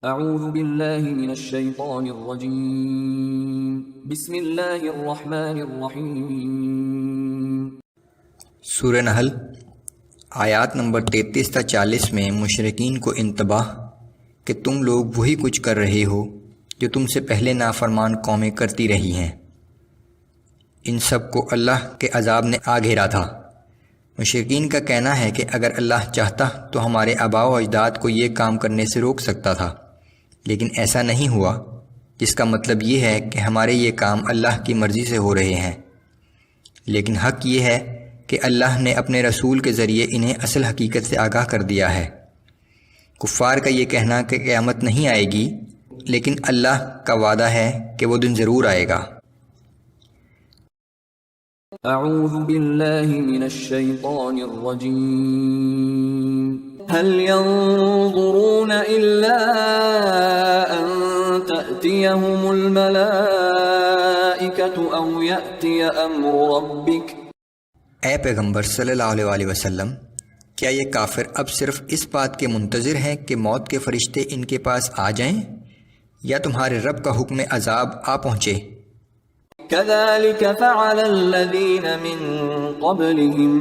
اعوذ باللہ من الشیطان الرجیم بسم اللہ الرحمن الرحیم۔ سورہ نحل آیات نمبر 33 تا 40 میں مشرکین کو انتباہ کہ تم لوگ وہی کچھ کر رہے ہو جو تم سے پہلے نافرمان قومیں کرتی رہی ہیں۔ ان سب کو اللہ کے عذاب نے آ گھیرا تھا۔ مشرکین کا کہنا ہے کہ اگر اللہ چاہتا تو ہمارے آباء و اجداد کو یہ کام کرنے سے روک سکتا تھا، لیکن ایسا نہیں ہوا، جس کا مطلب یہ ہے کہ ہمارے یہ کام اللہ کی مرضی سے ہو رہے ہیں۔ لیکن حق یہ ہے کہ اللہ نے اپنے رسول کے ذریعے انہیں اصل حقیقت سے آگاہ کر دیا ہے۔ کفار کا یہ کہنا کہ قیامت نہیں آئے گی، لیکن اللہ کا وعدہ ہے کہ وہ دن ضرور آئے گا۔ اعوذ باللہ من الشیطان الرجیم۔ هل ينظرون الا ان تأتيهم الملائکة او یأتی امر ربک۔ اے پیغمبر صلی اللہ علیہ وسلم، کیا یہ کافر اب صرف اس بات کے منتظر ہیں کہ موت کے فرشتے ان کے پاس آ جائیں یا تمہارے رب کا حکم عذاب آ پہنچے؟ كذلك فعل الذين من قبلهم،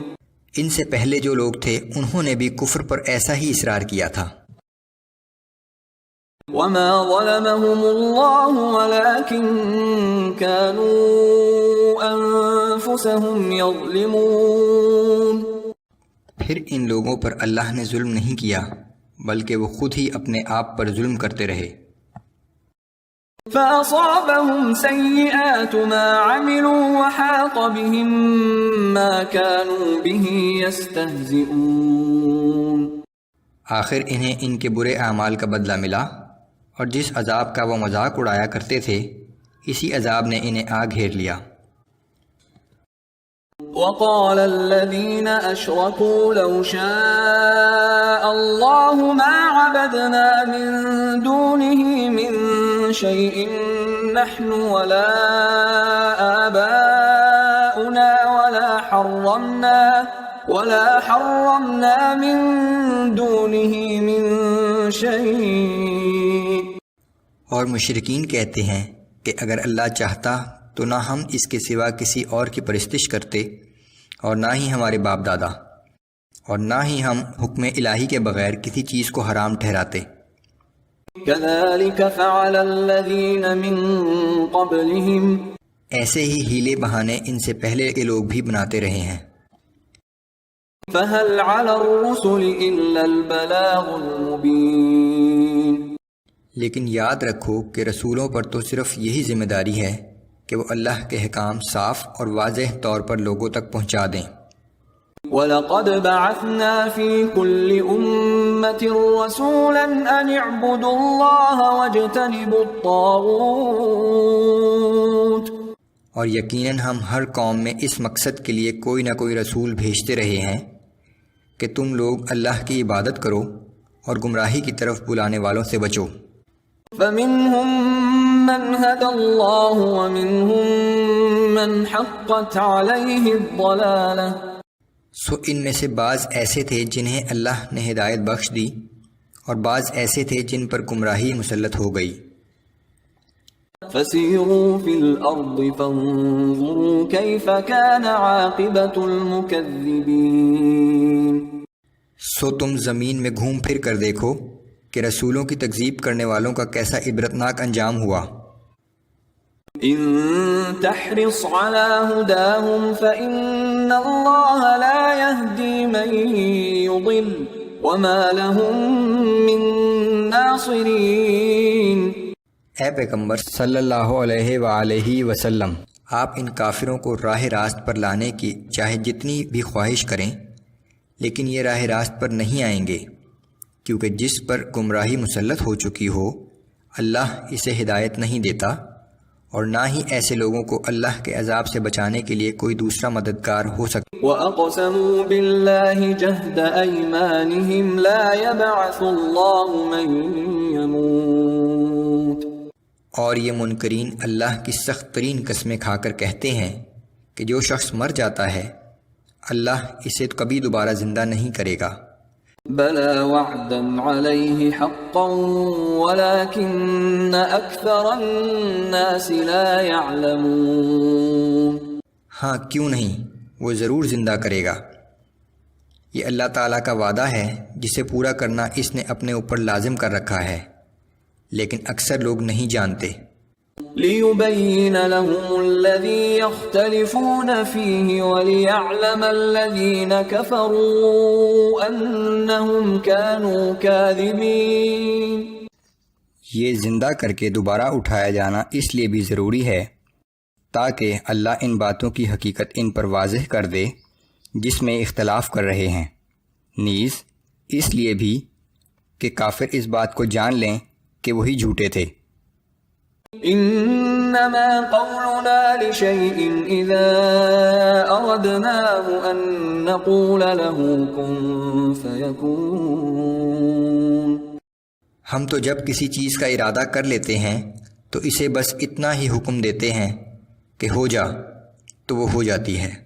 ان سے پہلے جو لوگ تھے انہوں نے بھی کفر پر ایسا ہی اصرار کیا تھا۔ وما ظلمهم الله ولكن كانوا انفسهم يظلمون۔ پھر ان لوگوں پر اللہ نے ظلم نہیں کیا، بلکہ وہ خود ہی اپنے آپ پر ظلم کرتے رہے۔ فأصابهم سيئات ما عملوا وحاق بهم ما كانوا به يستهزئون۔ آخر انہیں ان کے برے اعمال کا بدلہ ملا، اور جس عذاب کا وہ مذاق اڑایا کرتے تھے اسی عذاب نے انہیں آ گھیر لیا۔ وقال الذين أشركوا لو شاء الله ما عبدنا من دونه من شيء نحن ولا آباؤنا ولا حرمنا من دونه من شيء۔ اور مشرکین کہتے ہیں کہ اگر اللہ چاہتا تو نہ ہم اس کے سوا کسی اور کی پرستش کرتے، اور نہ ہی ہمارے باپ دادا، اور نہ ہی ہم حکم الہی کے بغیر کسی چیز کو حرام ٹھہراتے۔ كذلك فعل الذين من قبلهم، ایسے ہی ہیلے بہانے ان سے پہلے کے لوگ بھی بناتے رہے ہیں۔ فهل على الرسل إلا البلاغ المبين، لیکن یاد رکھو کہ رسولوں پر تو صرف یہی ذمہ داری ہے کہ وہ اللہ کے احکام صاف اور واضح طور پر لوگوں تک پہنچا دیں۔ وَلَقَدْ بَعَثْنَا فِي كُلِّ أُمَّةٍ رَسُولًا أَنِ اعْبُدُوا اللَّهَ وَاجْتَنِبُوا الطَّاغُوتَ۔ اور یقیناً ہم ہر قوم میں اس مقصد کے لیے کوئی نہ کوئی رسول بھیجتے رہے ہیں کہ تم لوگ اللہ کی عبادت کرو اور گمراہی کی طرف بلانے والوں سے بچو۔ فَمِنْهُمْ مَنْ هَدَى اللَّهُ وَمِنْهُمْ مَنْ حَقَّتْ عَلَيْهِ الضَّلَالَةُ، سو ان میں سے بعض ایسے تھے جنہیں اللہ نے ہدایت بخش دی، اور بعض ایسے تھے جن پر گمراہی مسلط ہو گئی۔ فَسِيرُوا فِي الْأَرْضِ فَانظُرُوا كَيْفَ كَانَ عَاقِبَةُ الْمُكَذِّبِينَ، سو تم زمین میں گھوم پھر کر دیکھو کہ رسولوں کی تکذیب کرنے والوں کا کیسا عبرتناک انجام ہوا۔ إِن تَحْرِصْ عَلَى هُدَاهُمْ فَإِنَّ اللَّهَ لَا يَهْدِي مَن يُضِلُّ وَمَا لَهُم مِّن نَّاصِرِينَ۔ اے پیغمبر صلی اللہ علیہ وآلہ وسلم، آپ ان کافروں کو راہ راست پر لانے کی چاہے جتنی بھی خواہش کریں، لیکن یہ راہ راست پر نہیں آئیں گے، کیونکہ جس پر گمراہی مسلط ہو چکی ہو اللہ اسے ہدایت نہیں دیتا، اور نہ ہی ایسے لوگوں کو اللہ کے عذاب سے بچانے کے لیے کوئی دوسرا مددگار ہو سکتا۔ وَأَقْسَمُوا بِاللَّهِ جَهْدَ أَيْمَانِهِمْ لَا يَبْعَثُ اللَّهُ مَن يَمُوتُ، اور یہ منکرین اللہ کی سخت ترین قسمیں کھا کر کہتے ہیں کہ جو شخص مر جاتا ہے اللہ اسے کبھی دوبارہ زندہ نہیں کرے گا۔ بلى وعدا عليه حقا ولكن أكثر الناس لا يعلمون۔ ہاں کیوں نہیں، وہ ضرور زندہ کرے گا۔ یہ اللہ تعالیٰ کا وعدہ ہے جسے پورا کرنا اس نے اپنے اوپر لازم کر رکھا ہے، لیکن اکثر لوگ نہیں جانتے۔ لِيُبَيِّنَ لَهُمُ الَّذِي يَخْتَلِفُونَ فِيهِ وَلِيَعْلَمَ الَّذِينَ كَفَرُوا أَنَّهُمْ كَانُوا كَاذِبِينَ۔ یہ زندہ کر کے دوبارہ اٹھایا جانا اس لیے بھی ضروری ہے تاکہ اللہ ان باتوں کی حقیقت ان پر واضح کر دے جس میں اختلاف کر رہے ہیں، نیز اس لیے بھی کہ کافر اس بات کو جان لیں کہ وہی جھوٹے تھے۔ انما قولنا لشيء اذا اردناه ان نقول له كن فيكون۔ ہم تو جب کسی چیز کا ارادہ کر لیتے ہیں تو اسے بس اتنا ہی حکم دیتے ہیں کہ ہو جا، تو وہ ہو جاتی ہے۔